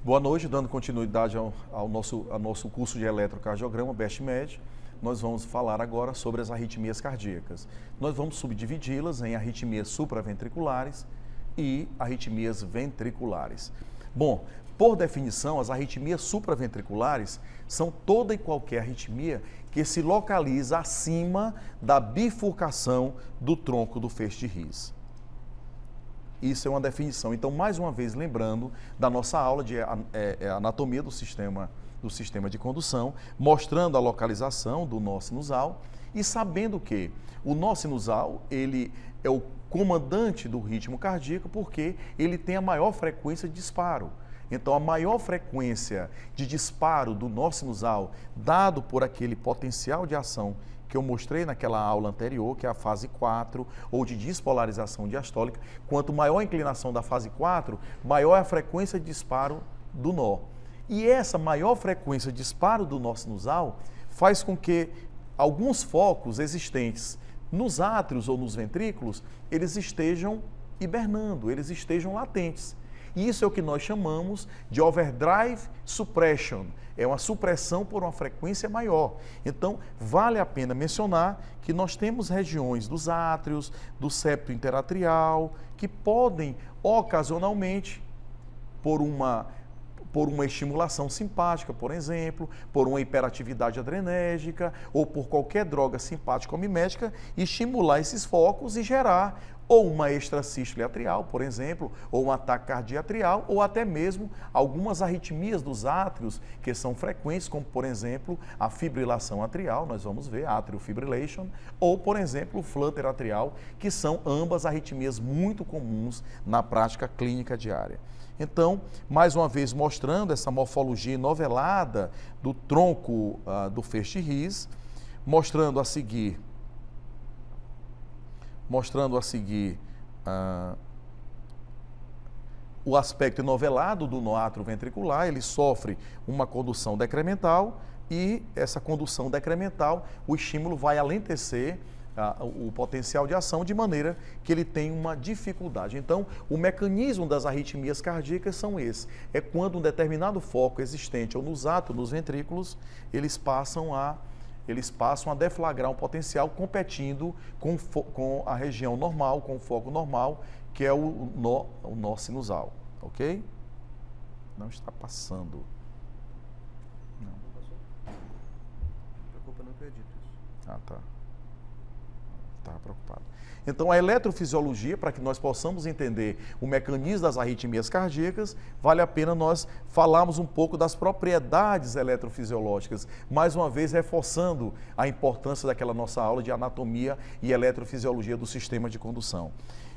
Boa noite, dando continuidade ao nosso curso de eletrocardiograma, BEST-MED. Nós vamos falar agora sobre as arritmias cardíacas. Nós vamos subdividi-las em arritmias supraventriculares e arritmias ventriculares. Bom, por definição, as arritmias supraventriculares são toda e qualquer arritmia que se localiza acima da bifurcação do tronco do feixe de His. Isso é uma definição. Então, mais uma vez, lembrando da nossa aula de anatomia do sistema de condução, mostrando a localização do nó sinusal e sabendo que o nó sinusal, ele é o comandante do ritmo cardíaco porque ele tem a maior frequência de disparo. Então, a maior frequência de disparo do nó sinusal, dado por aquele potencial de ação que eu mostrei naquela aula anterior, que é a fase 4, ou de despolarização diastólica, quanto maior a inclinação da fase 4, maior é a frequência de disparo do nó. E essa maior frequência de disparo do nó sinusal faz com que alguns focos existentes nos átrios ou nos ventrículos, eles estejam hibernando, eles estejam latentes. E isso é o que nós chamamos de overdrive suppression, é uma supressão por uma frequência maior. Então, vale a pena mencionar que nós temos regiões dos átrios, do septo interatrial, que podem, ocasionalmente, por uma estimulação simpática, por exemplo, por uma hiperatividade adrenérgica ou por qualquer droga simpática ou mimética, estimular esses focos e gerar ou uma extrasístole atrial, por exemplo, ou um ataque cardíaco atrial, ou até mesmo algumas arritmias dos átrios que são frequentes, como, por exemplo, a fibrilação atrial, nós vamos ver, atrial fibrillation, ou, por exemplo, o flutter atrial, que são ambas arritmias muito comuns na prática clínica diária. Então, mais uma vez mostrando essa morfologia novelada do tronco do feixe de His, mostrando a seguir o aspecto novelado do nó atrioventricular. Ele sofre uma condução decremental e essa condução decremental, o estímulo vai alentecer o potencial de ação de maneira que ele tem uma dificuldade. Então, o mecanismo das arritmias cardíacas são esses. É quando um determinado foco existente ou nos átrios, nos ventrículos, eles passam a deflagrar um potencial competindo com a região normal, com o foco normal, que é o nó sinusal, ok? Não está passando. Não. Preocupa não que eu edito isso. Ah, tá. Estava preocupado. Então, a eletrofisiologia, para que nós possamos entender o mecanismo das arritmias cardíacas, vale a pena nós falarmos um pouco das propriedades eletrofisiológicas, mais uma vez reforçando a importância daquela nossa aula de anatomia e eletrofisiologia do sistema de condução.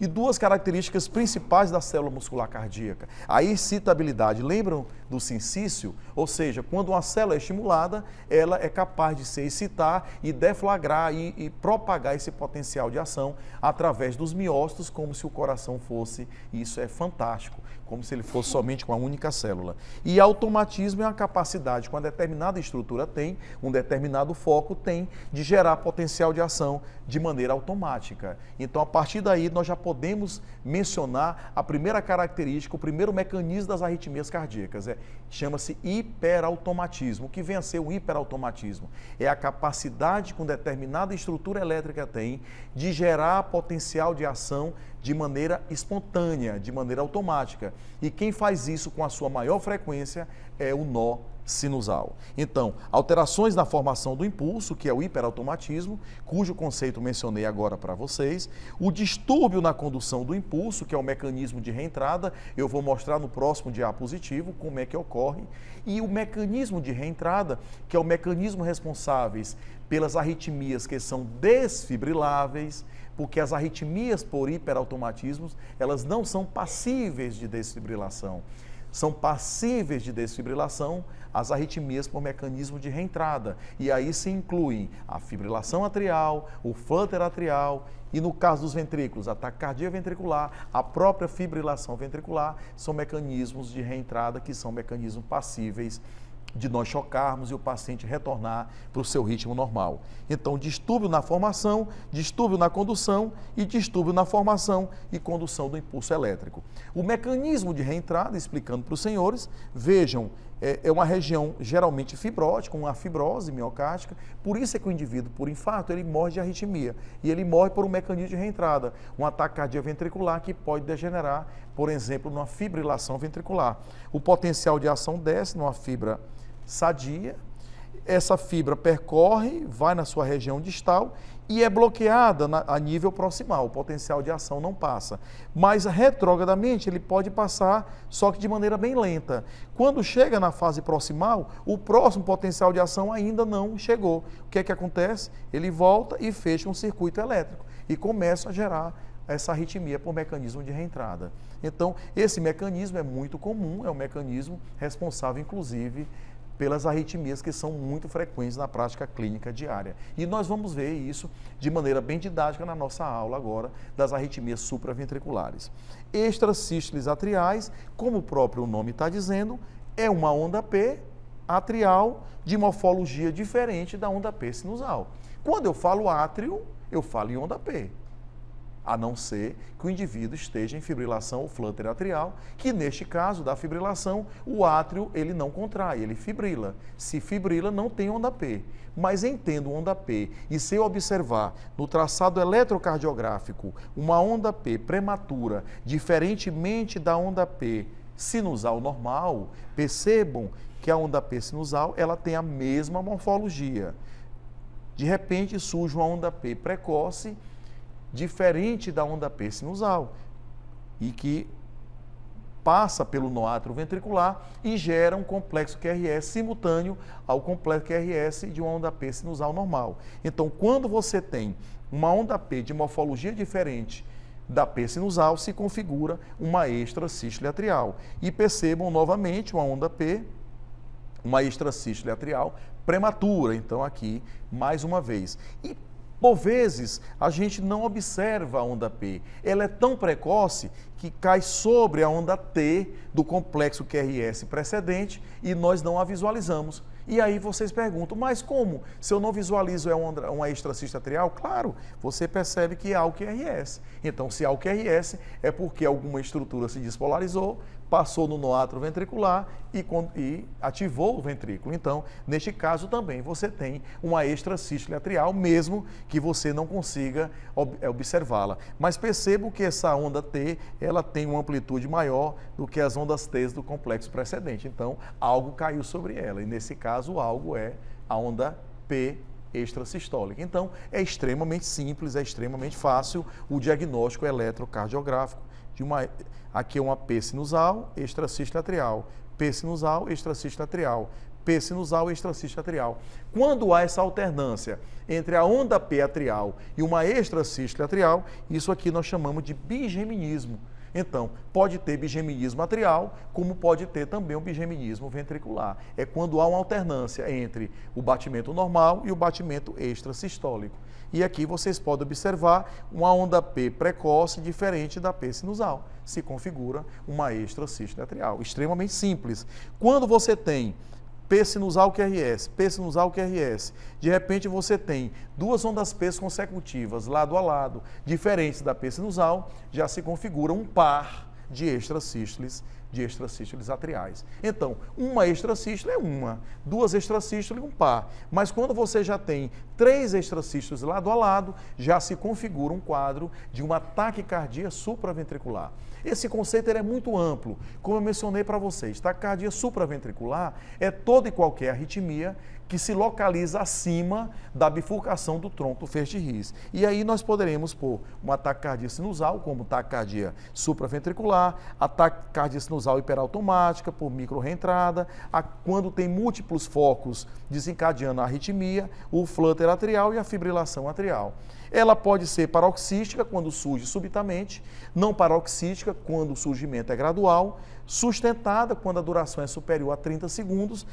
E duas características principais da célula muscular cardíaca. A excitabilidade, lembram do sincício? Ou seja, quando uma célula é estimulada, ela é capaz de se excitar e deflagrar e propagar esse potencial de ação através dos miócitos, como se o coração fosse, e isso é fantástico, como se ele fosse somente uma única célula. E automatismo é a capacidade que uma determinada estrutura tem, um determinado foco tem, de gerar potencial de ação de maneira automática. Então, a partir daí, nós já podemos mencionar a primeira característica, o primeiro mecanismo das arritmias cardíacas. Chama-se hiperautomatismo. O que vem a ser o hiperautomatismo? É a capacidade que uma determinada estrutura elétrica tem de gerar potencial de ação de maneira espontânea, de maneira automática. E quem faz isso com a sua maior frequência é o nó sinusal. Então, alterações na formação do impulso, que é o hiperautomatismo, cujo conceito mencionei agora para vocês, o distúrbio na condução do impulso, que é o mecanismo de reentrada, eu vou mostrar no próximo diapositivo como é que ocorre, e o mecanismo de reentrada, que é o mecanismo responsável pelas arritmias que são desfibriláveis, porque as arritmias por hiperautomatismos, elas não são passíveis de desfibrilação. São passíveis de desfibrilação as arritmias por mecanismo de reentrada. E aí se incluem a fibrilação atrial, o flutter atrial e, no caso dos ventrículos, a taquicardia ventricular, a própria fibrilação ventricular, são mecanismos de reentrada que são mecanismos passíveis de nós chocarmos e o paciente retornar para o seu ritmo normal. Então, distúrbio na formação, distúrbio na condução e distúrbio na formação e condução do impulso elétrico. O mecanismo de reentrada, explicando para os senhores, vejam, é uma região geralmente fibrótica, uma fibrose miocárdica, por isso é que o indivíduo, por infarto, ele morre de arritmia. E ele morre por um mecanismo de reentrada, um ataque cardíaco ventricular que pode degenerar, por exemplo, numa fibrilação ventricular. O potencial de ação desce numa fibra sadia, essa fibra percorre, vai na sua região distal e é bloqueada a nível proximal, o potencial de ação não passa. Mas retrogradamente ele pode passar, só que de maneira bem lenta. Quando chega na fase proximal, o próximo potencial de ação ainda não chegou. O que é que acontece? Ele volta e fecha um circuito elétrico e começa a gerar essa arritmia por mecanismo de reentrada. Então, esse mecanismo é muito comum, é um mecanismo responsável, inclusive, pelas arritmias que são muito frequentes na prática clínica diária. E nós vamos ver isso de maneira bem didática na nossa aula agora das arritmias supraventriculares. Extrasístoles atriais, como o próprio nome está dizendo, é uma onda P atrial de morfologia diferente da onda P sinusal. Quando eu falo átrio, eu falo em onda P. A não ser que o indivíduo esteja em fibrilação ou flutter atrial, que neste caso da fibrilação, o átrio ele não contrai, ele fibrila. Se fibrila, não tem onda P. Mas entendo onda P e se eu observar no traçado eletrocardiográfico uma onda P prematura, diferentemente da onda P sinusal normal, percebam que a onda P sinusal ela tem a mesma morfologia. De repente surge uma onda P precoce, diferente da onda P sinusal, e que passa pelo nó átrio ventricular e gera um complexo QRS simultâneo ao complexo QRS de uma onda P sinusal normal. Então, quando você tem uma onda P de morfologia diferente da P sinusal, se configura uma extrasístole atrial. E percebam novamente uma onda P, uma extrasístole atrial prematura. Então, aqui, mais uma vez. E por vezes, a gente não observa a onda P. Ela é tão precoce que cai sobre a onda T do complexo QRS precedente e nós não a visualizamos. E aí vocês perguntam, mas como? Se eu não visualizo uma extrasístole atrial? Claro, você percebe que há o QRS. Então, se há o QRS, é porque alguma estrutura se despolarizou, passou no nó átrio ventricular e ativou o ventrículo. Então, neste caso também, você tem uma extrasístole atrial, mesmo que você não consiga observá-la. Mas percebo que essa onda T, ela tem uma amplitude maior do que as ondas T do complexo precedente. Então, algo caiu sobre ela. E nesse caso, o algo é a onda P extrasistólica. Então, é extremamente simples, é extremamente fácil o diagnóstico eletrocardiográfico de aqui é uma P sinusal, extrasístole atrial, P sinusal, extrasístole atrial, P sinusal, extrasístole atrial. Quando há essa alternância entre a onda P atrial e uma extrasístole atrial, isso aqui nós chamamos de bigeminismo. Então, pode ter bigeminismo atrial, como pode ter também um bigeminismo ventricular. É quando há uma alternância entre o batimento normal e o batimento extrasistólico. E aqui vocês podem observar uma onda P precoce diferente da P sinusal. Se configura uma extrasístole atrial. Extremamente simples. Quando você tem P sinusal QRS, P sinusal QRS, de repente você tem duas ondas P consecutivas, lado a lado, diferentes da P sinusal, já se configura um par de extrasístoles atriais. Então, uma extrasístole é uma, duas extrasístoles um par. Mas quando você já tem três extrasístoles lado a lado, já se configura um quadro de uma taquicardia supraventricular. Esse conceito é muito amplo. Como eu mencionei para vocês, taquicardia supraventricular é toda e qualquer arritmia que se localiza acima da bifurcação do tronco do feixe de His. E aí nós poderemos pôr uma taquicardia sinusal, como taquicardia supraventricular, a taquicardia sinusal hiperautomática, por micro-reentrada, quando tem múltiplos focos desencadeando a arritmia, o flutter atrial e a fibrilação atrial. Ela pode ser paroxística, quando surge subitamente, não paroxística, quando o surgimento é gradual, sustentada, quando a duração é superior a 30 segundos,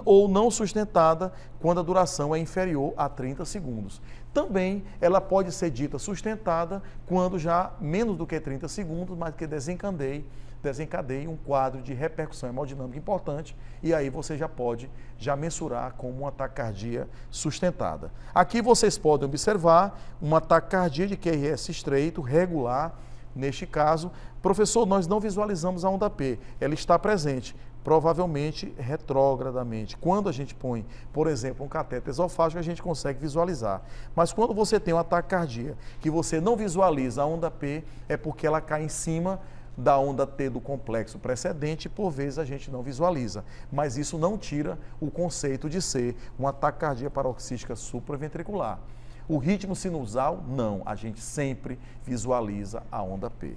ou não sustentada, quando a duração é inferior a 30 segundos. Também ela pode ser dita sustentada quando já menos do que 30 segundos, mas que desencadeie desencadeia um quadro de repercussão hemodinâmica importante e aí você já pode mensurar como uma taquicardia sustentada. Aqui vocês podem observar uma taquicardia de QRS estreito, regular. Neste caso, professor, nós não visualizamos a onda P, ela está presente, provavelmente retrógradamente. Quando a gente põe, por exemplo, um cateter esofágico, a gente consegue visualizar. Mas quando você tem uma taquicardia que você não visualiza a onda P, é porque ela cai em cima da onda T do complexo precedente e por vezes a gente não visualiza. Mas isso não tira o conceito de ser uma taquicardia paroxística supraventricular. O ritmo sinusal, não, a gente sempre visualiza a onda P,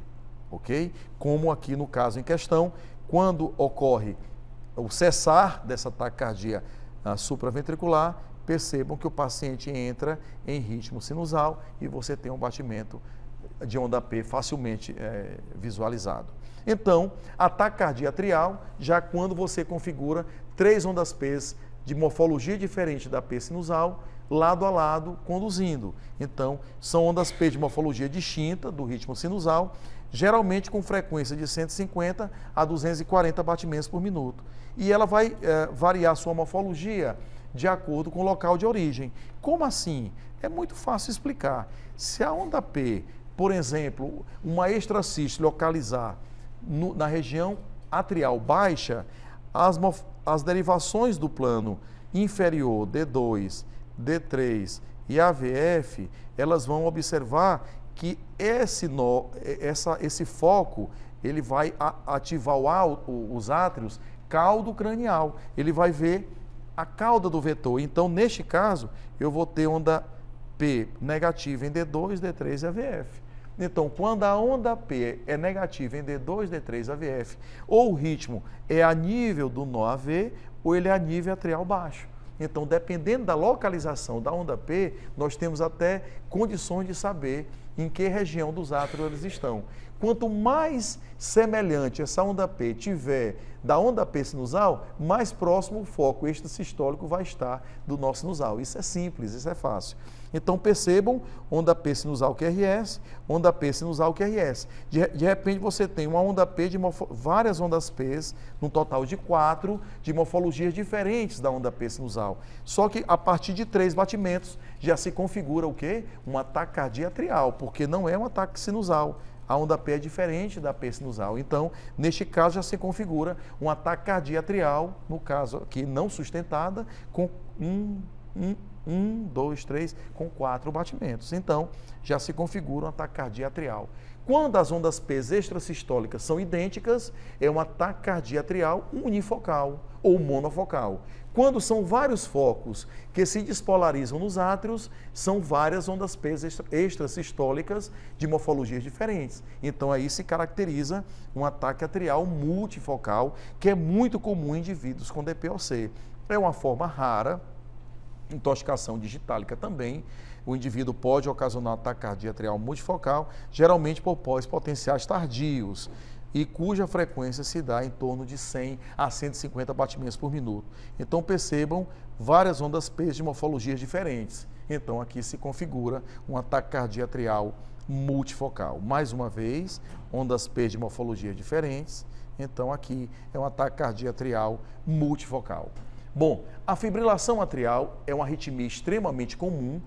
ok? Como aqui no caso em questão, quando ocorre o cessar dessa taquicardia supraventricular, percebam que o paciente entra em ritmo sinusal e você tem um batimento de onda P facilmente visualizado. Então, a taquicardia atrial, já quando você configura 3 ondas P de morfologia diferente da P sinusal, lado a lado, conduzindo. Então, são ondas P de morfologia distinta do ritmo sinusal, geralmente com frequência de 150 a 240 batimentos por minuto. E ela vai variar sua morfologia de acordo com o local de origem. Como assim? É muito fácil explicar. Se a onda P, por exemplo, uma extracístole localizar na região atrial baixa, as derivações do plano inferior D2, D3 e AVF, elas vão observar que esse foco, ele vai ativar os átrios caldo cranial. Ele vai ver a cauda do vetor. Então, neste caso, eu vou ter onda P negativa em D2, D3 e AVF. Então, quando a onda P é negativa em D2, D3, AVF, ou o ritmo é a nível do nó AV, ou ele é a nível atrial baixo. Então, dependendo da localização da onda P, nós temos até condições de saber em que região dos átrios eles estão. Quanto mais semelhante essa onda P tiver da onda P sinusal, mais próximo o foco extrasistólico vai estar do nó sinusal. Isso é simples, isso é fácil. Então, percebam, onda P sinusal QRS, onda P sinusal QRS. De repente, você tem uma onda P de várias ondas P's, num total de 4, de morfologias diferentes da onda P sinusal. Só que, a partir de 3 batimentos, já se configura o quê? Uma taquicardia atrial, porque não é um ataque sinusal. A onda P é diferente da P sinusal. Então, neste caso, já se configura uma taquicardia atrial, no caso aqui não sustentada, com 2, 3, com 4 batimentos. Então, já se configura uma taquicardia atrial. Quando as ondas P extrasistólicas são idênticas, é uma taquicardia atrial unifocal ou monofocal. Quando são vários focos que se despolarizam nos átrios, são várias ondas P extrasistólicas de morfologias diferentes. Então, aí se caracteriza um ataque atrial multifocal, que é muito comum em indivíduos com DPOC. É uma forma rara, intoxicação digitálica também. O indivíduo pode ocasionar taquicardia atrial multifocal, geralmente por pós-potenciais tardios, e cuja frequência se dá em torno de 100 a 150 batimentos por minuto. Então, percebam várias ondas P de morfologias diferentes. Então, aqui se configura uma taquicardia atrial multifocal. Mais uma vez, ondas P de morfologias diferentes. Então, aqui é uma taquicardia atrial multifocal. Bom, a fibrilação atrial é uma arritmia extremamente comum,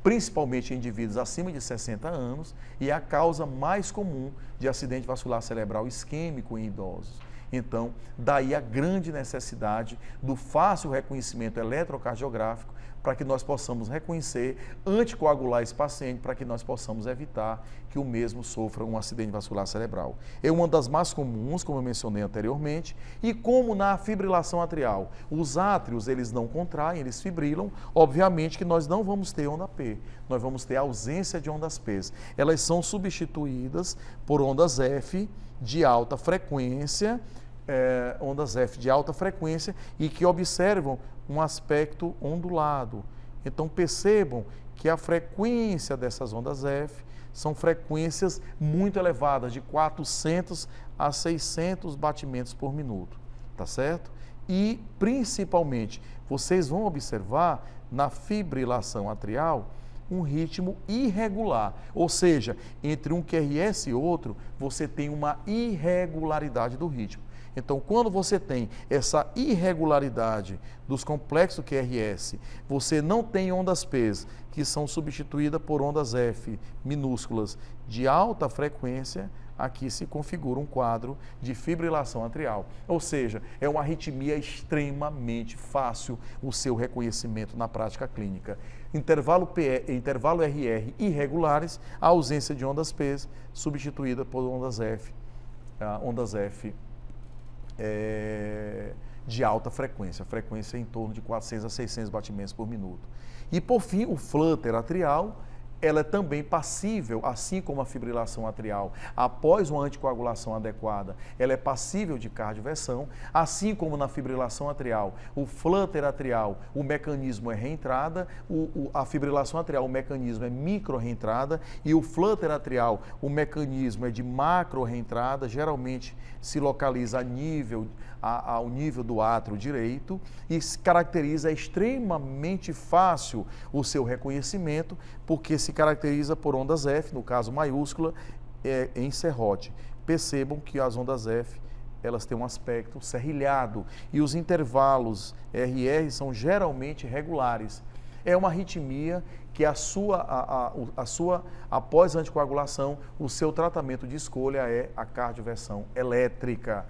principalmente em indivíduos acima de 60 anos, e é a causa mais comum de acidente vascular cerebral isquêmico em idosos. Então, daí a grande necessidade do fácil reconhecimento eletrocardiográfico para que nós possamos reconhecer, anticoagular esse paciente, para que nós possamos evitar que o mesmo sofra um acidente vascular cerebral. É uma das mais comuns, como eu mencionei anteriormente, e como na fibrilação atrial, os átrios, eles não contraem, eles fibrilam, obviamente que nós não vamos ter onda P, nós vamos ter ausência de ondas P. Elas são substituídas por ondas F de alta frequência, ondas F de alta frequência e que observam um aspecto ondulado. Então, percebam que a frequência dessas ondas F são frequências muito elevadas, de 400 a 600 batimentos por minuto, tá certo? E, principalmente, vocês vão observar na fibrilação atrial um ritmo irregular. Ou seja, entre um QRS e outro, você tem uma irregularidade do ritmo. Então, quando você tem essa irregularidade dos complexos QRS, você não tem ondas P, que são substituídas por ondas F minúsculas de alta frequência, aqui se configura um quadro de fibrilação atrial. Ou seja, é uma arritmia extremamente fácil o seu reconhecimento na prática clínica. Intervalo RR irregulares, a ausência de ondas P substituída por ondas F de alta frequência, frequência em torno de 400 a 600 batimentos por minuto. E por fim, o flutter atrial, ela é também passível, assim como a fibrilação atrial, após uma anticoagulação adequada, ela é passível de cardioversão, assim como na fibrilação atrial, o flutter atrial, o mecanismo é reentrada, a fibrilação atrial, o mecanismo é micro-reentrada, e o flutter atrial, o mecanismo é de macro-reentrada, geralmente se localiza ao nível do átrio direito e se caracteriza extremamente fácil o seu reconhecimento, porque se caracteriza por ondas F, no caso maiúscula, em serrote. Percebam que as ondas F, elas têm um aspecto serrilhado e os intervalos RR são geralmente regulares. É uma arritmia que após a anticoagulação, o seu tratamento de escolha é a cardioversão elétrica,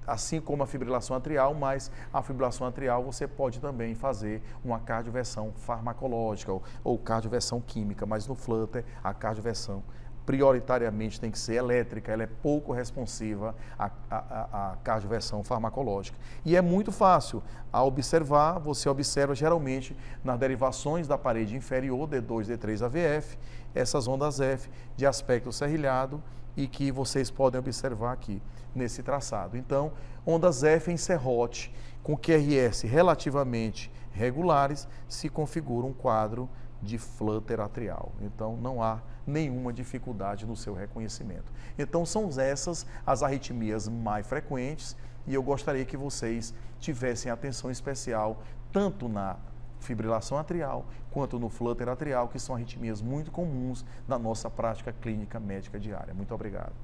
assim como a fibrilação atrial, mas a fibrilação atrial você pode também fazer uma cardioversão farmacológica ou cardioversão química, mas no flutter a cardioversão prioritariamente tem que ser elétrica, ela é pouco responsiva à cardioversão farmacológica. E é muito fácil, a observar, você observa geralmente nas derivações da parede inferior, D2, D3, AVF, essas ondas F de aspecto serrilhado e que vocês podem observar aqui nesse traçado. Então, ondas F em serrote, com QRS relativamente regulares, se configura um quadro de flutter atrial. Então, não há nenhuma dificuldade no seu reconhecimento. Então, são essas as arritmias mais frequentes e eu gostaria que vocês tivessem atenção especial tanto na fibrilação atrial quanto no flutter atrial, que são arritmias muito comuns na nossa prática clínica médica diária. Muito obrigado.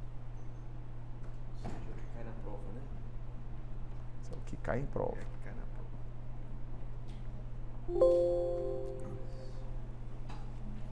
Cai na prova, né? Isso é o que cai em prova. Cai na prova.